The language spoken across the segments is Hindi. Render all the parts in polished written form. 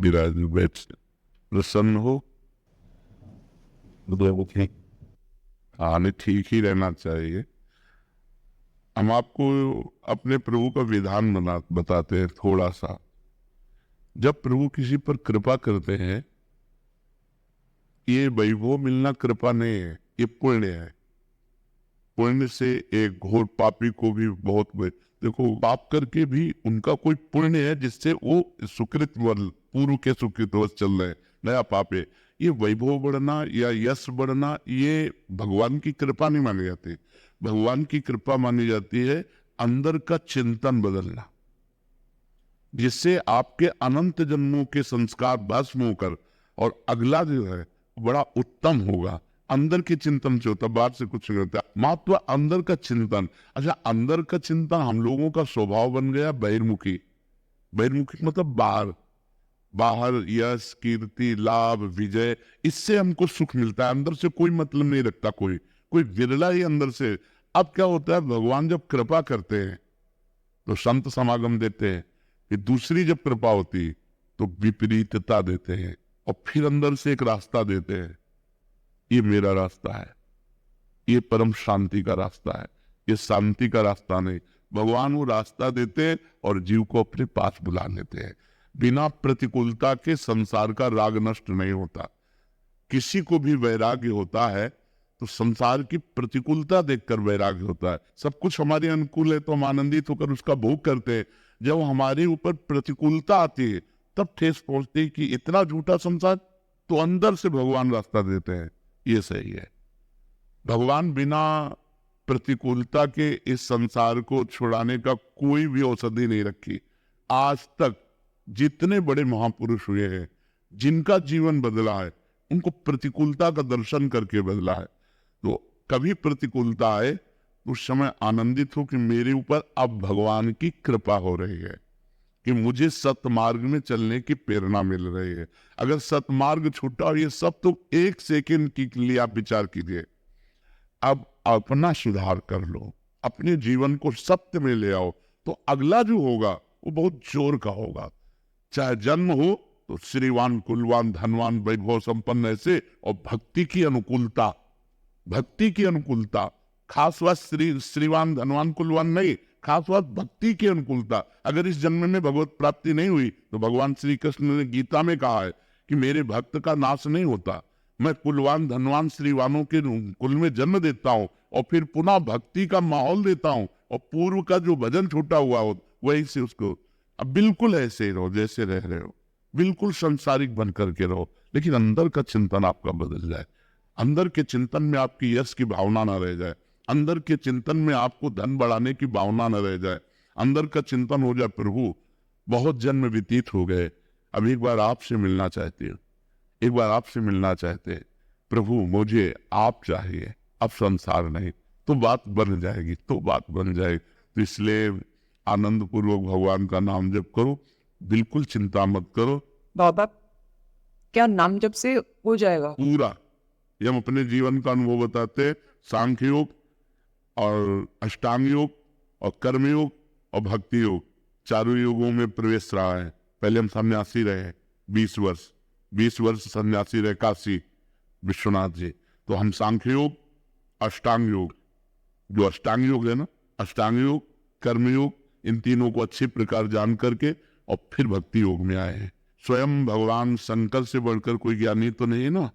विराज बैठ प्रसन्न हो। हाँ, नहीं, ठीक ही रहना चाहिए। हम आपको अपने प्रभु का विधान बताते हैं थोड़ा सा। जब प्रभु किसी पर कृपा करते हैं, ये वैभव मिलना कृपा नहीं है, ये पुण्य है। पुण्य से एक घोर पापी को भी देखो, पाप करके भी उनका कोई पुण्य है जिससे वो सुकृत वल पूर्व के सुकृत वश चल रहे हैं, नया पाप है। ये वैभव बढ़ना या यश बढ़ना, ये भगवान की कृपा नहीं मानी जाती। भगवान की कृपा मानी जाती है अंदर का चिंतन बदलना, जिससे आपके अनंत जन्मों के संस्कार भस्म होकर और अगला जो है बड़ा उत्तम होगा। अंदर के चिंतन से होता, बाहर से कुछ नहीं होता। महत्व अंदर का चिंतन। अच्छा, अंदर का चिंतन हम लोगों का स्वभाव बन गया बहिर्मुखी। बहिर्मुखी मतलब बाहर, बाहर यश कीर्ति लाभ विजय, इससे हमको सुख मिलता है। अंदर से कोई मतलब नहीं रखता कोई, कोई विरला ही अंदर से। अब क्या होता है, भगवान जब कृपा करते हैं तो संत समागम देते हैं, फिर दूसरी जब कृपा होती तो विपरीतता देते हैं, और फिर अंदर से एक रास्ता देते हैं। ये मेरा रास्ता है, ये परम शांति का रास्ता है, ये शांति का रास्ता नहीं। भगवान वो रास्ता देते हैं और जीव को अपने पास बुला लेते हैं। बिना प्रतिकूलता के संसार का राग नष्ट नहीं होता। किसी को भी वैराग्य होता है तो संसार की प्रतिकूलता देखकर वैराग्य होता है। सब कुछ हमारे अनुकूल है तो हम आनंदित होकर उसका भोग करते हैं। जब हमारे ऊपर प्रतिकूलता आती है तब ठेस पहुंचती है कि इतना झूठा संसार, तो अंदर से भगवान रास्ता देते हैं। ये सही है। भगवान बिना प्रतिकूलता के इस संसार को छुड़ाने का कोई भी औषधि नहीं रखी। आज तक जितने बड़े महापुरुष हुए हैं, जिनका जीवन बदला है, उनको प्रतिकूलता का दर्शन करके बदला है। तो कभी प्रतिकूलता आए तो उस समय आनंदित हो कि मेरे ऊपर अब भगवान की कृपा हो रही है, कि मुझे सतमार्ग में चलने की प्रेरणा मिल रही है। अगर सतमार्ग छूटा, और ये सब तो एक सेकंड के लिए आप विचार कीजिए। अब अपना सुधार कर लो, अपने जीवन को सत्य में ले आओ, तो अगला जो होगा वो बहुत जोर का होगा। चाहे जन्म हो तो श्रीवान कुलवान धनवान वैभव संपन्न ऐसे, और भक्ति की अनुकूलता, भक्ति की अनुकूलता। खास बात श्रीवान धनवान कुलवान नहीं, खास बात भक्ति की अनुकूलता। अगर इस जन्म में भगवत प्राप्ति नहीं हुई तो भगवान श्री कृष्ण ने गीता में कहा है कि मेरे भक्त का नाश नहीं होता। मैं कुलवान धनवान श्रीवानों के कुल में जन्म देता हूं और फिर पुनः भक्ति का माहौल देता हूं, और पूर्व का जो भजन छूटा हुआ हो वही से उसको। अब बिल्कुल ऐसे ही रहो जैसे रह रहे हो, बिल्कुल संसारिक बन करके रहो, लेकिन अंदर का चिंतन आपका बदल जाए। अंदर के चिंतन में आपकी यश की भावना ना रह जाए, अंदर के चिंतन में आपको धन बढ़ाने की भावना न रह जाए। अंदर का चिंतन हो जाए, प्रभु बहुत जन्म व्यतीत हो गए, अब एक बार आपसे मिलना चाहते हो, एक बार आपसे मिलना चाहते हैं प्रभु, मुझे आप चाहिए, अब संसार नहीं। तो बात बन जाएगी, तो बात बन जाएगी। तो इसलिए आनंद पूर्वक भगवान का नाम जप करो, बिल्कुल चिंता मत करो। बाबा, क्या नाम जप से हो जाएगा? पूरा, ये हम अपने जीवन का अनुभव बताते हैं। सांख्य योग और अष्टांग योग और कर्म योग और भक्ति योग, चारों योगों में प्रवेश रहा है। पहले हम सन्यासी रहे 20 वर्ष सन्यासी रहे काशी विश्वनाथ जी। तो हम सांख्य योग, अष्टांग योग, जो अष्टांग योग है ना, अष्टांग योग कर्म योग, इन तीनों को अच्छी प्रकार जान करके और फिर भक्ति योग में आए हैं। स्वयं भगवान शंकर से बढ़कर कोई ज्ञानी तो नहीं है ना,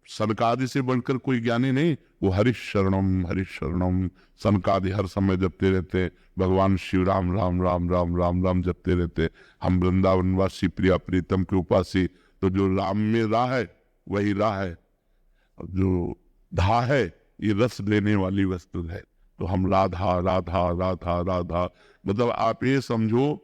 सनकादि से बढ़कर कोई ज्ञानी नहीं। वो हरिशरणम सनकादि हर समय जपते रहते, भगवान शिव राम राम राम राम राम राम जपते रहते। हम वृंदावनवासी प्रिया प्रीतम के उपासी, तो जो राम में राह है वही राह है, जो धा है ये रस लेने वाली वस्तु है। तो हम राधा राधा राधा राधा, मतलब आप ये समझो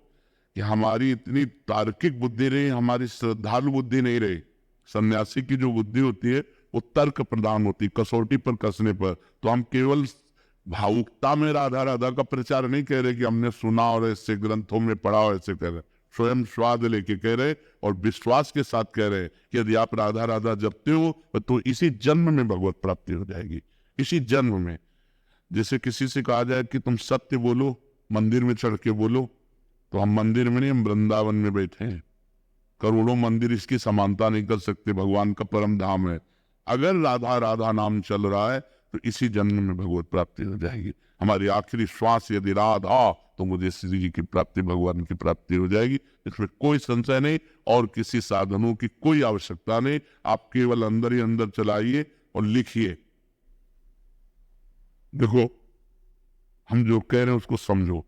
कि हमारी इतनी तार्किक बुद्धि नहीं, हमारी श्रद्धालु बुद्धि नहीं रही। सन्यासी की जो बुद्धि होती है वो तर्क प्रधान होती, कसौटी पर कसने पर। तो हम केवल भावुकता में राधा राधा का प्रचार नहीं कह रहे कि हमने सुना और ऐसे ग्रंथों में पढ़ा और ऐसे कह रहे, स्वयं स्वाद लेके कह रहे और विश्वास के साथ कह रहे कि यदि आप राधा राधा जपते हो तो इसी जन्म में भगवत प्राप्ति हो जाएगी, इसी जन्म में। जैसे किसी से कहा जाए कि तुम सत्य बोलो, मंदिर में चढ़ के बोलो, तो हम मंदिर में नहीं, हम वृंदावन में बैठे हैं। करोड़ों मंदिर इसकी समानता नहीं कर सकते, भगवान का परम धाम है। अगर राधा राधा नाम चल रहा है तो इसी जन्म में भगवत प्राप्ति हो जाएगी। हमारी आखिरी श्वास यदि राधा, तो मुझे श्री जी की प्राप्ति, भगवान की प्राप्ति हो जाएगी। इसमें कोई संशय नहीं और किसी साधनों की कोई आवश्यकता नहीं। आप केवल अंदर ही अंदर चलाइए और लिखिए। देखो, हम जो कह रहे हैं उसको समझो।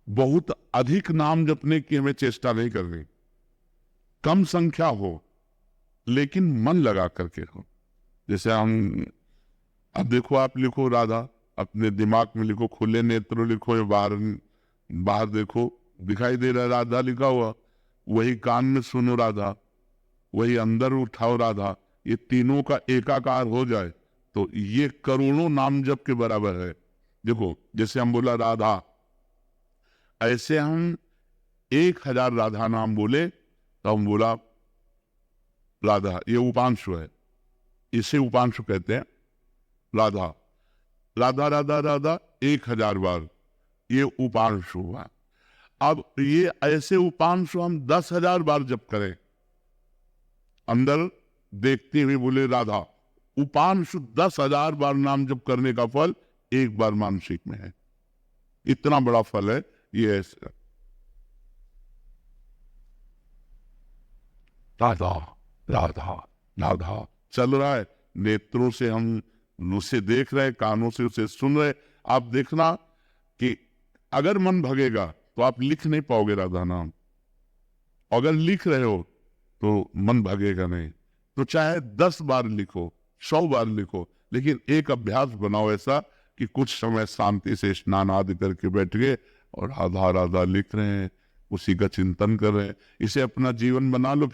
बहुत अधिक नाम जपने की हमें चेष्टा नहीं करनी, कम संख्या हो लेकिन मन लगा करके हो। जैसे हम, अब देखो, आप लिखो राधा, अपने दिमाग में लिखो, खुले नेत्र लिखो या बाहर बाहर देखो, दिखाई दे रहा है राधा लिखा हुआ, वही कान में सुनो राधा, वही अंदर उठाओ राधा, ये तीनों का एकाकार हो जाए तो ये करोड़ों नाम जप के बराबर है। देखो, जैसे हम बोला राधा, ऐसे हम 1000 राधा नाम बोले तो हम बोला राधा, ये उपांशु है, इसे उपांशु कहते हैं। राधा राधा राधा राधा 1000 बार, ये उपांशु हुआ। अब ये ऐसे उपांशु हम 10,000 बार जप करें, अंदर देखते हुए बोले राधा, उपांशु 10,000 बार नाम जप करने का फल एक बार मानसिक में है। इतना बड़ा फल है ये। ऐसा राधा राधा राधा चल रहा है, नेत्रों से हम उसे देख रहे हैं, कानों से उसे सुन रहे। आप देखना कि अगर मन भगेगा तो आप लिख नहीं पाओगे राधा नाम, अगर लिख रहे हो तो मन भगेगा नहीं। तो चाहे 10 बार लिखो, 100 बार लिखो, लेकिन एक अभ्यास बनाओ ऐसा कि कुछ समय शांति से स्नान आदि करके बैठ गए और राधा राधा लिख रहे हैं, उसी का चिंतन कर रहे हैं। इसे अपना जीवन बना लो। फिर